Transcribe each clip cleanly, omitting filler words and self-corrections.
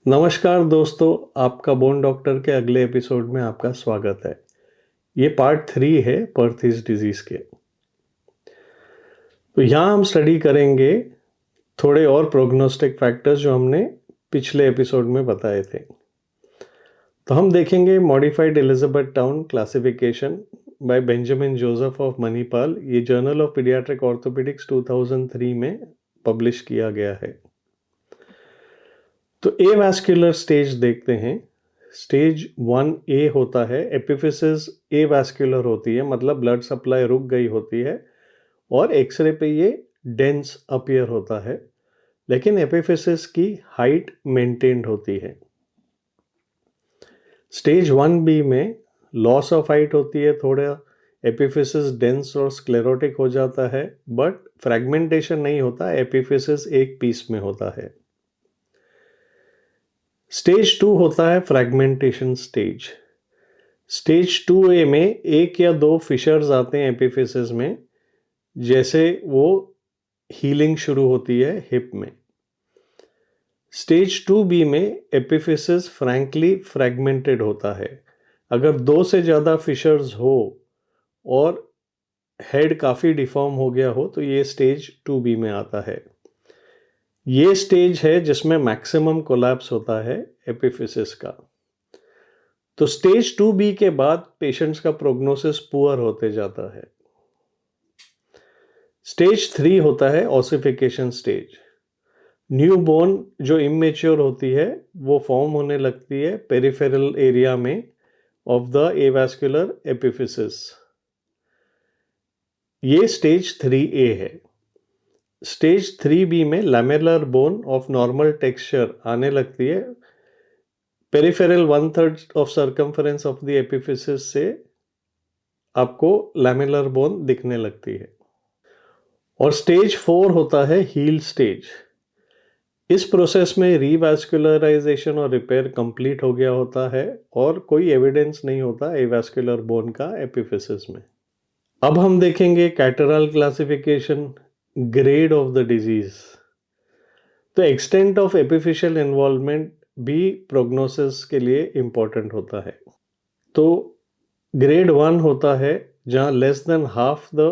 नमस्कार दोस्तों, आपका बोन डॉक्टर के अगले एपिसोड में आपका स्वागत है। ये पार्ट 3 है पर्थिस डिजीज़ के। तो यहाँ हम स्टडी करेंगे थोड़े और प्रोग्नोस्टिक फैक्टर्स जो हमने पिछले एपिसोड में बताए थे। तो हम देखेंगे modified Elizabeth town classification bye Benjamin Joseph of Manipal. ये जर्नल ऑफ पीडियाट्रिक ऑर्थोपेडिक्स 2003 में पब्लिश किया गया है। तो एवास्कुलर स्टेज देखते हैं। स्टेज 1A होता है, एपिफिसिस एवास्कुलर होती है, मतलब ब्लड सप्लाई रुक गई होती है और एक्सरे पे ये डेंस अपीयर होता है, लेकिन एपिफिसिस की हाइट मेंटेन्ड होती है। स्टेज 1B में लॉस ऑफ हाइट होती है, थोड़ा एपिफिसिस डेंस और स्क्लेरोटिक हो जाता है, बट फ्रेगमेंटेशन नहीं होता, एपिफिसिस एक पीस में होता है। स्टेज 2 होता है फ्रैगमेंटेशन स्टेज। स्टेज 2A में एक या दो फिशर्स आते हैं एपिफिसिस में, जैसे वो हीलिंग शुरू होती है हिप में। स्टेज 2B में एपिफिसिस फ्रैंकली फ्रैगमेंटेड होता है। अगर दो से ज़्यादा फिशर्स हो और हेड काफ़ी डिफॉर्म हो गया हो तो ये स्टेज 2B में आता है। ये स्टेज है जिसमें मैक्सिमम कोलैप्स होता है एपिफिसिस का। तो स्टेज 2B के बाद पेशेंट्स का प्रोग्नोसिस पुअर होते जाता है। स्टेज 3 होता है ऑसिफिकेशन स्टेज। न्यूबॉर्न जो इमेच्योर होती है वो फॉर्म होने लगती है पेरिफेरल एरिया में ऑफ द एवास्कुलर एपिफिसिस। ये स्टेज 3A है। स्टेज 3B में lamellar bone of normal texture आने लगती है। Peripheral 1/3 of circumference of the epiphysis से आपको लैमेलर बोन दिखने लगती है। और स्टेज 4 होता है हील स्टेज। इस प्रोसेस में रीवास्कुलराइजेशन और रिपेयर कंप्लीट हो गया होता है और कोई एविडेंस नहीं होता एवास्कुलर बोन का एपिफिसिस में। अब हम देखेंगे catarrhal classification, grade of the disease. तो एक्सटेंट ऑफ एपिफिशियल इन्वॉल्वमेंट भी प्रोग्नोसिस के लिए इंपॉर्टेंट होता है। तो ग्रेड 1 होता है जहां less than half the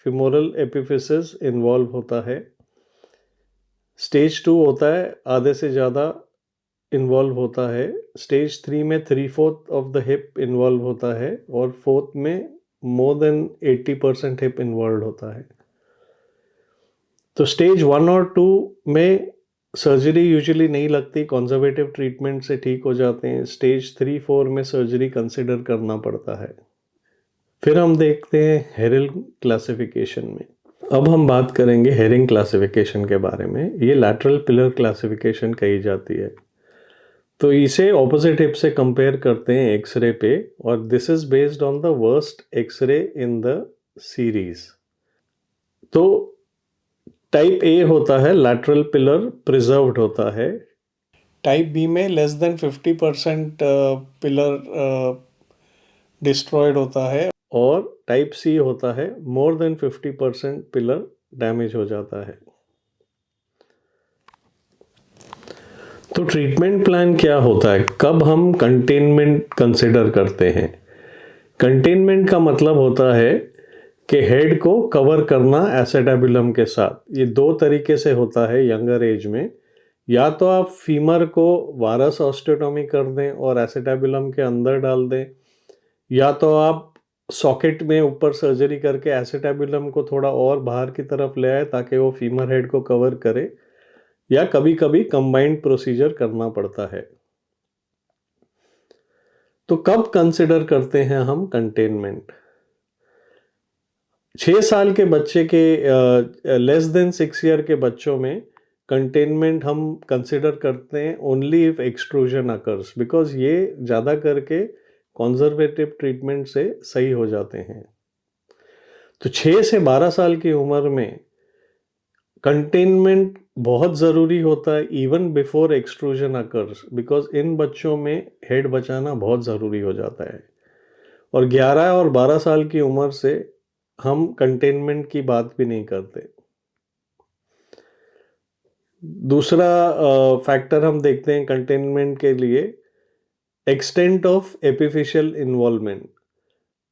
femoral epiphysis involve होता है। स्टेज 2 होता है आधे से ज़्यादा इन्वॉल्व होता है। स्टेज 3 में 3/4 ऑफ द हिप इन्वॉल्व होता है और 4th में मोर देन 80% हिप इन्वॉल्व होता है। तो स्टेज 1 और 2 में सर्जरी यूजुअली नहीं लगती, कंजर्वेटिव ट्रीटमेंट से ठीक हो जाते हैं। स्टेज 3-4 में सर्जरी कंसिडर करना पड़ता है। फिर हम देखते हैं हेरिंग क्लासिफिकेशन में। अब हम बात करेंगे हेरिंग क्लासिफिकेशन के बारे में। ये लैटरल पिलर क्लासिफिकेशन कही जाती है। तो इसे ऑपोजिट हिप से कंपेयर करते हैं एक्सरे पे, और this is based on the worst X-ray in the series. तो टाइप ए होता है लैटरल पिलर प्रिजर्व्ड होता है। टाइप बी में लेस देन 50% पिलर डिस्ट्रॉयड होता है, और टाइप सी होता है मोर देन 50% पिलर डैमेज हो जाता है। तो ट्रीटमेंट प्लान क्या होता है, कब हम कंटेनमेंट कंसिडर करते हैं? कंटेनमेंट का मतलब होता है कि हेड को कवर करना एसेटाबुलम के साथ। ये दो तरीके से होता है यंगर एज में। या तो आप फीमर को वारस ऑस्टियोटॉमी कर दें और एसेटाबुलम के अंदर डाल दें, या तो आप सॉकेट में ऊपर सर्जरी करके एसेटाबुलम को थोड़ा और बाहर की तरफ ले आए ताकि वो फीमर हेड को कवर करे, या कभी कभी कंबाइंड प्रोसीजर करना पड़ता है। तो कब कंसिडर करते हैं हम कंटेनमेंट? 6 साल के बच्चे के लेस देन 6 ईयर के बच्चों में कंटेनमेंट हम कंसिडर करते हैं only if extrusion occurs, because ये ज़्यादा करके कंजर्वेटिव ट्रीटमेंट से सही हो जाते हैं। तो 6 से 12 साल की उम्र में कंटेनमेंट बहुत ज़रूरी होता है even before extrusion occurs, because in बच्चों में हेड बचाना बहुत ज़रूरी हो जाता है। और 11 और 12 साल की उम्र से हम कंटेनमेंट की बात भी नहीं करते। दूसरा फैक्टर हम देखते हैं कंटेनमेंट के लिए, एक्सटेंट ऑफ एपिफिशियल इन्वॉल्वमेंट।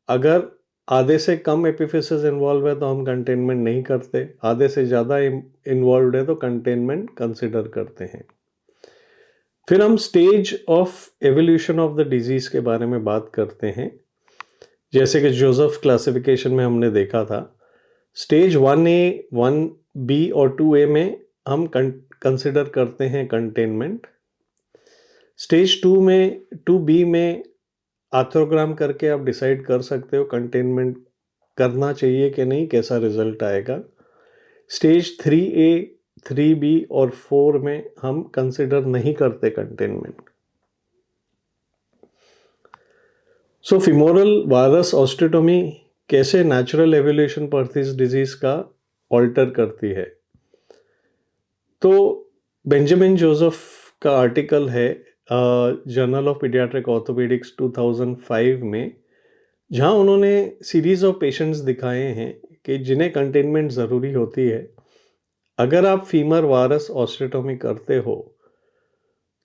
अगर आधे से कम एपिफिसिस इन्वॉल्व है तो हम कंटेनमेंट नहीं करते, आधे से ज़्यादा इन्वॉल्व है तो कंटेनमेंट कंसिडर करते हैं। फिर हम stage of evolution of the disease के बारे में बात करते हैं। जैसे कि जोसेफ क्लासिफिकेशन में हमने देखा था, स्टेज 1A, 1B और 2A में हम कंसिडर करते हैं कंटेनमेंट। स्टेज 2B में आर्थ्रोग्राम करके आप डिसाइड कर सकते हो कंटेनमेंट करना चाहिए कि नहीं, कैसा रिजल्ट आएगा। स्टेज 3A, 3B और 4 में हम कंसिडर नहीं करते कंटेनमेंट। सो फीमोरल वायरस ऑस्टियोटोमी कैसे नेचुरल एवोल्यूशन परथिस डिजीज का ऑल्टर करती है। तो बेंजामिन जोसेफ का आर्टिकल है जर्नल ऑफ पीडियाट्रिक ऑर्थोपेडिक्स 2005 में, जहां उन्होंने सीरीज ऑफ पेशेंट्स दिखाए हैं कि जिन्हें कंटेनमेंट ज़रूरी होती है। अगर आप फीमर वायरस ऑस्टियोटोमी करते हो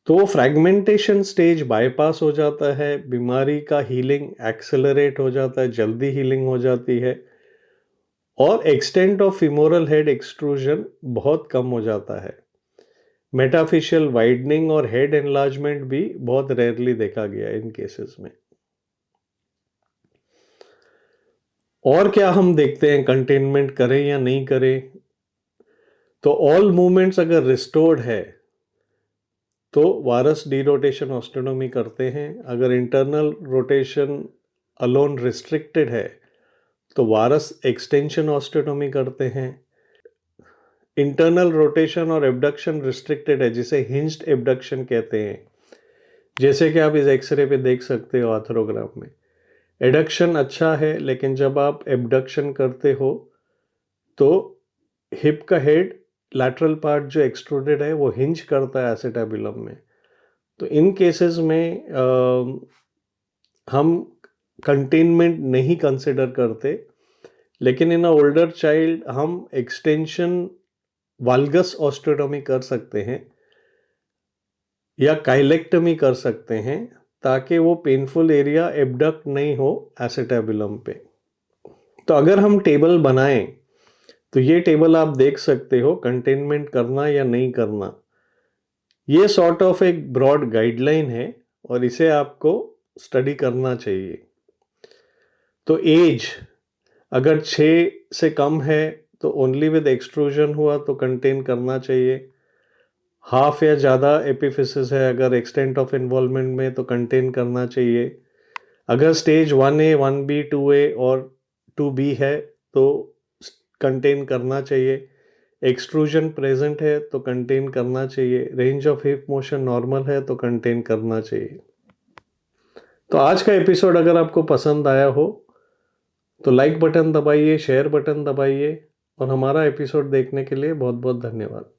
तो फ्रैगमेंटेशन स्टेज बाईपास हो जाता है, बीमारी का हीलिंग एक्सेलरेट हो जाता है, जल्दी हीलिंग हो जाती है और extent of femoral head extrusion बहुत कम हो जाता है। मेटाफिशियल वाइडनिंग और हेड एनलार्जमेंट भी बहुत रेयरली देखा गया इन केसेस में। और क्या हम देखते हैं कंटेनमेंट करें या नहीं करें। तो ऑल मूवमेंट्स अगर रिस्टोर्ड है तो वायरस डीरोटेशन ऑस्टियोटोमी करते हैं। अगर इंटरनल रोटेशन अलोन रिस्ट्रिक्टेड है तो वायरस एक्सटेंशन ऑस्टियोटोमी करते हैं। इंटरनल रोटेशन और एब्डक्शन रिस्ट्रिक्टेड है, जिसे हिंज्ड एब्डक्शन कहते हैं, जैसे कि आप इस एक्सरे पे देख सकते हो आर्थ्रोग्राम में। एडक्शन अच्छा है, लेकिन जब आप एब्डक्शन करते हो तो हिप का हेड लैटरल पार्ट जो एक्सट्रूडेड है वो हिंज करता है एसिटाबुलम में। तो इन केसेस में हम कंटेनमेंट नहीं कंसिडर करते, लेकिन इन अ ओल्डर चाइल्ड हम एक्सटेंशन वाल्गस ऑस्टियोटोमी कर सकते हैं या काइलेक्टमी कर सकते हैं, ताकि वो पेनफुल एरिया एब्डक्ट नहीं हो एसिटाबुलम पे। तो अगर हम टेबल बनाएं तो ये टेबल आप देख सकते हो, कंटेनमेंट करना या नहीं करना। ये सॉर्ट ऑफ एक ब्रॉड गाइडलाइन है और इसे आपको स्टडी करना चाहिए। तो एज अगर 6 से कम है तो ओनली विद एक्सट्रूजन हुआ तो कंटेन करना चाहिए। हाफ या ज़्यादा एपिफिसिस है अगर एक्सटेंट ऑफ इन्वॉल्वमेंट में तो कंटेन करना चाहिए। अगर स्टेज 1A, 1B, 2A और 2B है तो कंटेन करना चाहिए। एक्सट्रूजन प्रेजेंट है तो कंटेन करना चाहिए। Range of hip motion normal है तो कंटेन करना चाहिए। तो आज का एपिसोड अगर आपको पसंद आया हो तो लाइक बटन दबाइए, शेयर बटन दबाइए और हमारा एपिसोड देखने के लिए बहुत बहुत धन्यवाद।